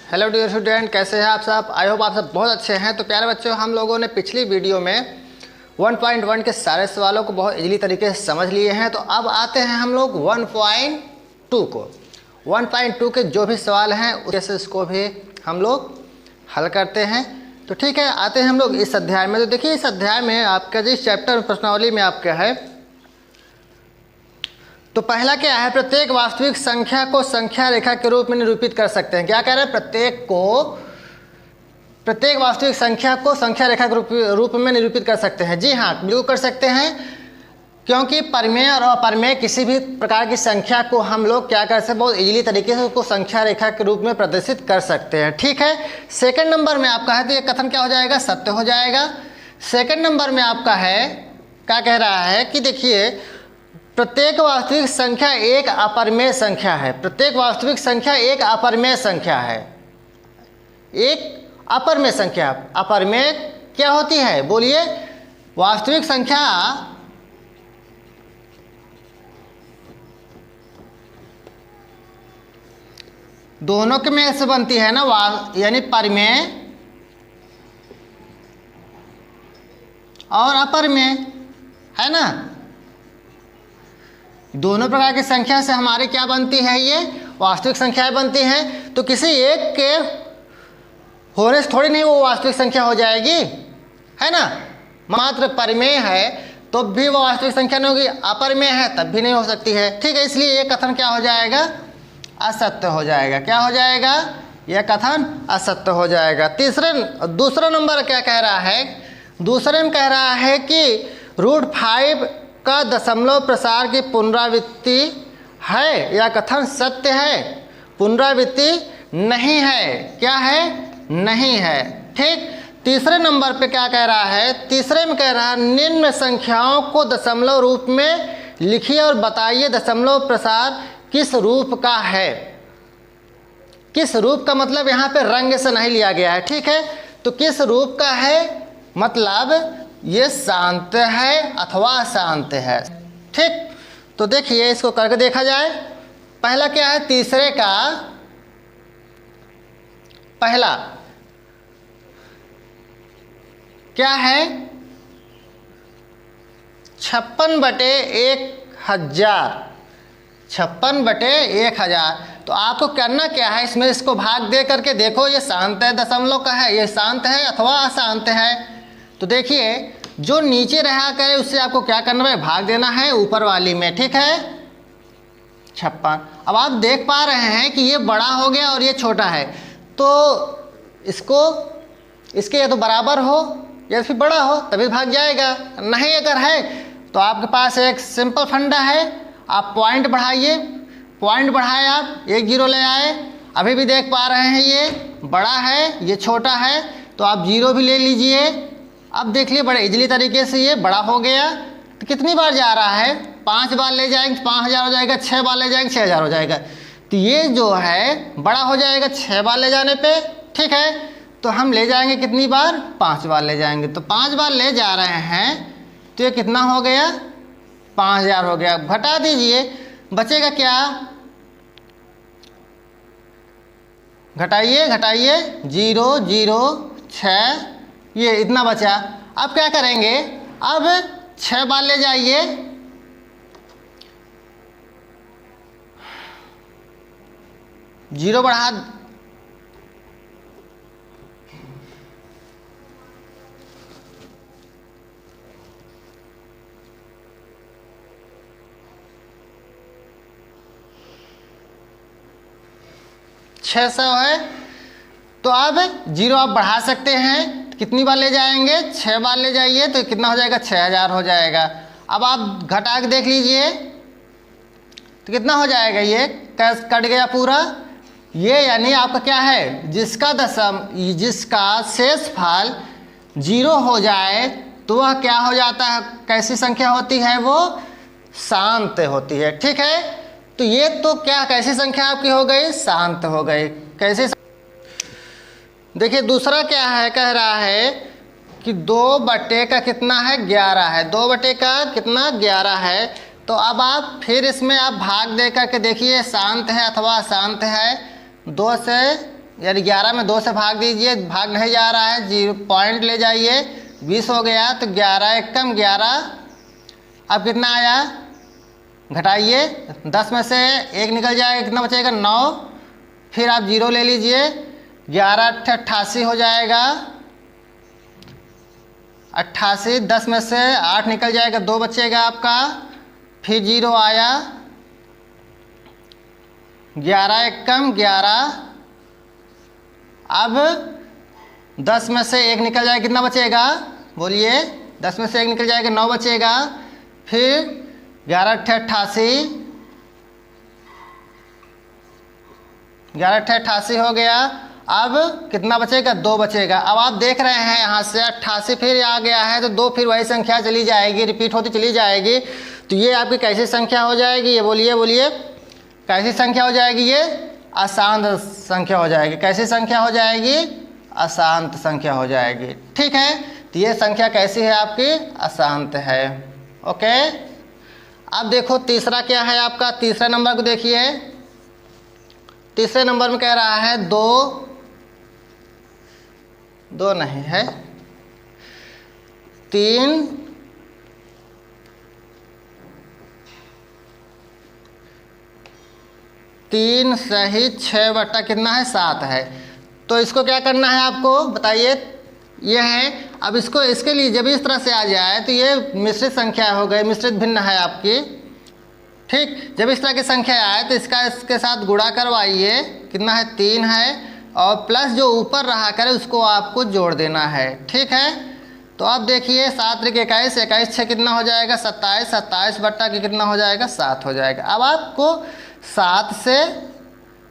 Hello dear student, कैसे हैं आप सब। आई होप आप सब बहुत अच्छे हैं। तो प्यारे बच्चों, हम लोगों ने पिछली वीडियो में 1.1 के सारे सवालों को बहुत इजीली तरीके से समझ लिए हैं। तो अब आते हैं हम लोग 1.2 को। 1.2 के जो भी सवाल हैं उससे इसको भी हम लोग हल करते हैं। तो ठीक है, आते हैं हम लोग इस अध्याय में। तो देखिए, इस अध्याय में आपका जिस चैप्टर प्रश्नावली में आपका है, तो पहला क्या है, प्रत्येक वास्तविक संख्या को संख्या रेखा के रूप में निरूपित कर सकते हैं। क्या कह रहे हैं, प्रत्येक वास्तविक संख्या को संख्या रेखा के रूप में निरूपित कर सकते हैं। जी हाँ, बिल्कुल कर सकते हैं, क्योंकि परिमेय और अपरिमेय किसी भी प्रकार की संख्या को हम लोग क्या कर सकते हैं, बहुत इजीली तरीके से उसको संख्या रेखा के रूप में प्रदर्शित कर सकते हैं। ठीक है, सेकंड नंबर में आपका है, तो ये कथन क्या हो जाएगा, सत्य हो जाएगा। सेकंड नंबर में आपका है, क्या कह रहा है कि देखिए, प्रत्येक वास्तविक संख्या एक अपरिमेय संख्या है। प्रत्येक वास्तविक संख्या एक अपरिमेय संख्या है। एक अपरिमेय संख्या, अपरिमेय क्या होती है, बोलिए। वास्तविक संख्या दोनों के में से बनती है ना, यानी परिमेय और अपरिमेय, है ना। दोनों प्रकार की संख्या से हमारे क्या बनती है, ये वास्तविक संख्याएं बनती हैं। तो किसी एक के होने से थोड़ी नहीं वो वास्तविक संख्या हो जाएगी, है ना। मात्र परिमेय है तो भी वो वास्तविक संख्या नहीं होगी, अपरिमेय है तब भी नहीं हो सकती है। ठीक है, इसलिए ये कथन क्या हो जाएगा, असत्य हो जाएगा। क्या हो जाएगा, यह कथन असत्य हो जाएगा। दूसरा नंबर क्या कह रहा है, दूसरे में कह रहा है कि √5 का दशमलव प्रसार की पुनरावृत्ति है, यह कथन सत्य है, पुनरावृत्ति नहीं है। क्या है, नहीं है। ठीक, तीसरे नंबर पे क्या कह रहा है, तीसरे में कह रहा है, निम्न संख्याओं को दशमलव रूप में लिखिए और बताइए दशमलव प्रसार किस रूप का है। किस रूप का मतलब यहाँ पे रंग से नहीं लिया गया है। ठीक है, तो किस रूप का है, मतलब ये शांत है अथवा अशांत है। ठीक, तो देखिए इसको करके देखा जाए। पहला क्या है, तीसरे का पहला क्या है, 56/1000, 56/1000। तो आपको करना क्या है, इसमें इसको भाग दे करके देखो, ये शांत है दशमलव का है, ये शांत है अथवा अशांत है। तो देखिए, जो नीचे रहा करे उससे आपको क्या करना है, भाग देना है ऊपर वाली में। ठीक है, 56। अब आप देख पा रहे हैं कि ये बड़ा हो गया और ये छोटा है, तो इसके या तो बराबर हो या फिर बड़ा हो तभी भाग जाएगा। नहीं अगर है तो आपके पास एक सिंपल फंडा है, आप पॉइंट बढ़ाइए, पॉइंट बढ़ाए, आप 1 0 ले आए। अभी भी देख पा रहे हैं ये बड़ा है, ये छोटा है, तो आप 0 भी ले लीजिए। अब देख लिए, बड़े इजीली तरीके से ये बड़ा हो गया। तो कितनी बार जा रहा है, 5 बार ले जाएंगे 5000 हो जाएगा, 6 बार ले जाएंगे 6000 हो जाएगा। तो ये जो है बड़ा हो जाएगा 6 बार ले जाने पे। ठीक है, तो हम ले जाएंगे कितनी बार, 5 बार ले जाएंगे। तो 5 बार ले जा रहे हैं तो ये कितना हो गया, 5000 हो गया। घटा दीजिए, बचेगा क्या, घटाइए 0 0 6, ये इतना बचा। अब क्या करेंगे, अब 6 बार ले जाइए, जीरो बढ़ा, छः 600 है। तो अब 0 आप बढ़ा सकते हैं, कितनी बार ले जाएंगे, 6 बार ले जाइए, तो कितना हो जाएगा, 6000 हो जाएगा। अब आप घटा के देख लीजिए तो कितना हो जाएगा, ये कट गया पूरा। ये यानी आपका क्या है, जिसका शेषफल 0 हो जाए तो वह क्या हो जाता है, कैसी संख्या होती है, वो शांत होती है। ठीक है, तो ये तो क्या, कैसी संख्या आपकी हो गई, शांत हो गई। कैसे, देखिए दूसरा क्या है, कह रहा है कि 2/, का कितना है, 11 है। 2/, का कितना, 11 है। तो अब आप फिर इसमें आप भाग दे करके देखिए शांत है अथवा अशांत है। 2 से यानी 11 में 2 से भाग दीजिए, भाग नहीं जा रहा है, 0 पॉइंट ले जाइए, 20 हो गया। तो 11 एकम 11, अब कितना आया, घटाइए, 10 में से 1 निकल जाएगा, कितना बचेगा 9, फिर आप 0 ले लीजिए, 11 88 हो जाएगा, 88, 10 में से 8 निकल जाएगा, 2 बचेगा आपका, फिर 0 आया, 11 एकम 11, अब 10 में से 1 निकल जाएगा, कितना बचेगा बोलिए, 10 में से 1 निकल जाएगा, 9 बचेगा, फिर 11 88, 11 88 हो गया, अब कितना बचेगा, 2 बचेगा। अब आप देख रहे हैं यहाँ से 88 फिर आ गया है, तो 2 फिर वही संख्या चली जाएगी, रिपीट होती चली जाएगी। तो ये आपकी कैसी संख्या हो जाएगी, ये बोलिए बोलिए, कैसी संख्या हो जाएगी, ये अशांत संख्या हो जाएगी। कैसी संख्या हो जाएगी, अशांत संख्या हो जाएगी। ठीक है, तो ये संख्या कैसी है आपकी, अशांत है। ओके, अब देखो तीसरा क्या है आपका, तीसरे नंबर को देखिए। तीसरे नंबर में कह रहा है 2 नहीं है, 3 सहित 6 बटा कितना है, 7 है। तो इसको क्या करना है आपको बताइए, ये है। अब इसको, इसके लिए जब इस तरह से आ जाए तो ये मिश्रित संख्या हो गई, मिश्रित भिन्न है आपकी। ठीक, जब इस तरह की संख्या आए तो इसका इसके साथ गुणा करवाइए, कितना है 3 है, और प्लस जो ऊपर रहा करे उसको आपको जोड़ देना है। ठीक है, तो अब देखिए 7 त्रिक 21, 21 6 कितना हो जाएगा 27, 27 बट्टा के कितना हो जाएगा 7 हो जाएगा। अब आपको 7 से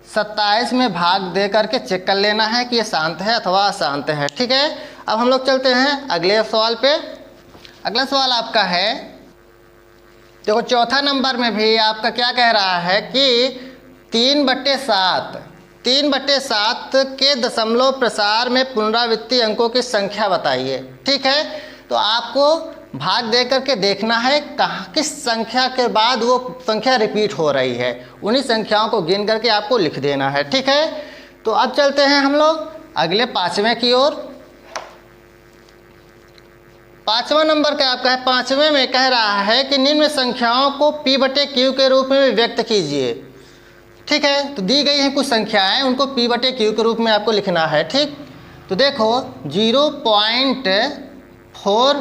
27 में भाग दे करके चेक कर लेना है कि ये शांत है अथवा अशांत है। ठीक है, अब हम लोग चलते हैं अगले सवाल पे। अगला सवाल आपका है, देखो चौथा नंबर में भी आपका क्या कह रहा है कि 3/7 के दशमलव प्रसार में पुनरावृत्ति अंकों की संख्या बताइए। ठीक है, तो आपको भाग दे करके देखना है कहाँ किस संख्या के बाद वो संख्या रिपीट हो रही है, उन्हीं संख्याओं को गिन करके आपको लिख देना है। ठीक है, तो अब चलते हैं हम लोग अगले 5वें की ओर। 5वां नंबर का आपका है, 5वें में कह रहा है कि निम्न संख्याओं को P/Q के रूप में व्यक्त कीजिए। ठीक है, तो दी गई हैं कुछ संख्याएं, उनको P/Q के रूप में आपको लिखना है। ठीक, तो देखो 0.4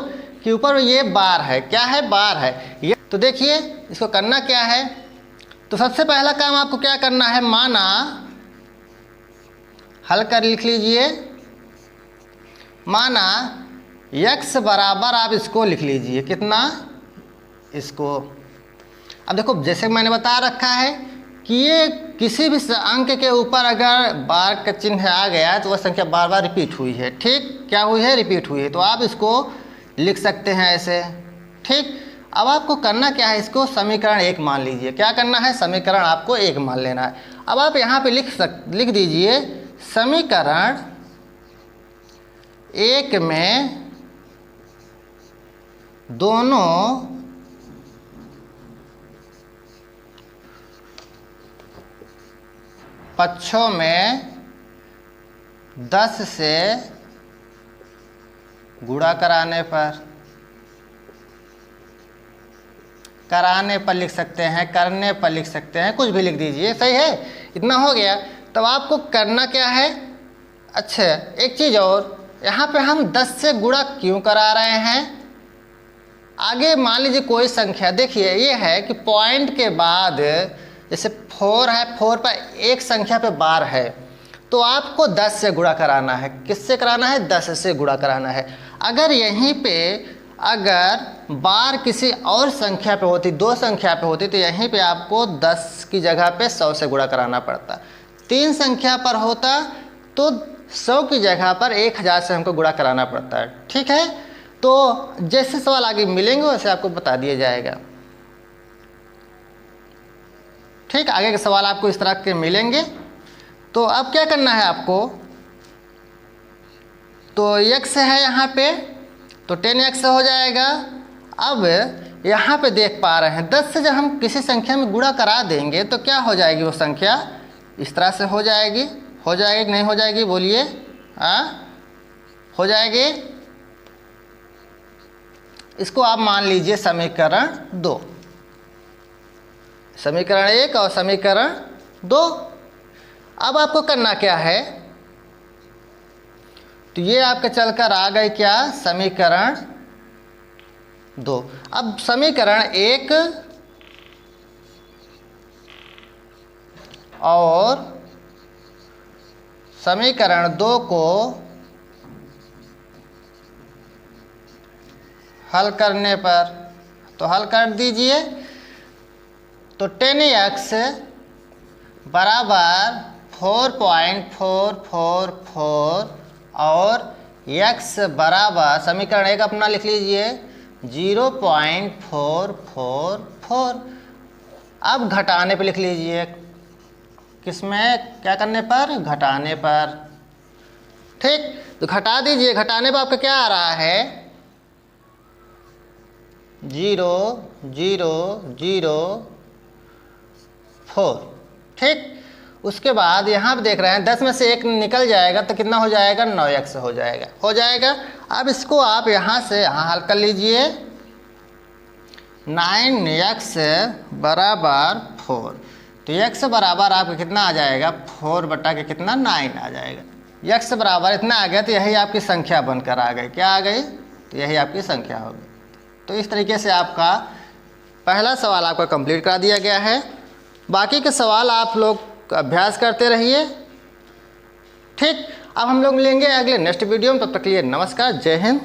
के ऊपर ये बार है, क्या है, बार है ये। तो देखिए इसको करना क्या है, तो सबसे पहला काम आपको क्या करना है, माना हल कर लिख लीजिए, माना x बराबर आप इसको लिख लीजिए, कितना, इसको। अब देखो जैसे मैंने बता रखा है कि ये किसी भी अंक के ऊपर अगर बार का चिन्ह आ गया है तो वह संख्या बार बार रिपीट हुई है। ठीक, क्या हुई है, रिपीट हुई है, तो आप इसको लिख सकते हैं ऐसे। ठीक, अब आपको करना क्या है, इसको समीकरण 1 मान लीजिए। क्या करना है, समीकरण आपको 1 मान लेना है। अब आप यहाँ पे लिख दीजिए समीकरण 1 में दोनों पक्षों में 10 से गुणा कराने पर लिख सकते हैं, करने पर लिख सकते हैं, कुछ भी लिख दीजिए, सही है। इतना हो गया, तब आपको करना क्या है, अच्छा एक चीज़ और, यहाँ पे हम 10 से गुणा क्यों करा रहे हैं, आगे मान लीजिए कोई संख्या, देखिए ये है कि पॉइंट के बाद जैसे 4 है, 4 पर एक संख्या पे बार है, तो आपको 10 से गुणा कराना है। किससे कराना है, 10 से गुणा कराना है। अगर यहीं पे अगर बार किसी और संख्या पे होती, 2 संख्या पे होती, तो यहीं पे आपको 10 की जगह पे 100 से गुणा कराना पड़ता। 3 संख्या पर होता तो 100 की जगह पर 1000 से हमको गुणा कराना पड़ता है। ठीक है, तो जैसे सवाल आगे मिलेंगे वैसे आपको बता दिया जाएगा। ठीक, आगे के सवाल आपको इस तरह के मिलेंगे। तो अब क्या करना है आपको, तो x है यहाँ पे, तो 10x हो जाएगा। अब यहाँ पे देख पा रहे हैं 10 से जब हम किसी संख्या में गुणा करा देंगे तो क्या हो जाएगी, वो संख्या इस तरह से हो जाएगी, हो जाएगी कि नहीं हो जाएगी, बोलिए। हाँ, हो जाएगी। इसको आप मान लीजिए समीकरण 2, समीकरण 1 और समीकरण 2। अब आपको करना क्या है, तो ये आपके चलकर आ गए क्या, समीकरण 2। अब समीकरण 1 और समीकरण 2 को हल करने पर, तो हल कर दीजिए। तो 10x बराबर 4.444 और x बराबर, समीकरण 1 अपना लिख लीजिए 0.444। अब घटाने पे लिख लीजिए, किसमें, क्या करने पर, घटाने पर। ठीक, तो घटा दीजिए। घटाने पर आपका क्या आ रहा है, 0.004। ठीक, उसके बाद यहाँ पे देख रहे हैं 10 में से 1 निकल जाएगा तो कितना हो जाएगा, 9x हो जाएगा, हो जाएगा। अब इसको आप यहाँ से यहाँ हल कर लीजिए। 9x बराबर 4, तो x बराबर आपका कितना आ जाएगा, 4 बटा के कितना, 9 आ जाएगा। x बराबर इतना आ गया तो यही आपकी संख्या बनकर आ गई। क्या आ गई, तो यही आपकी संख्या होगी। तो इस तरीके से आपका पहला सवाल आपका कंप्लीट करा दिया गया है। बाकी के सवाल आप लोग अभ्यास करते रहिए। ठीक, अब हम लोग मिलेंगे अगले नेक्स्ट वीडियो में। तब तक के लिए नमस्कार, जय हिंद।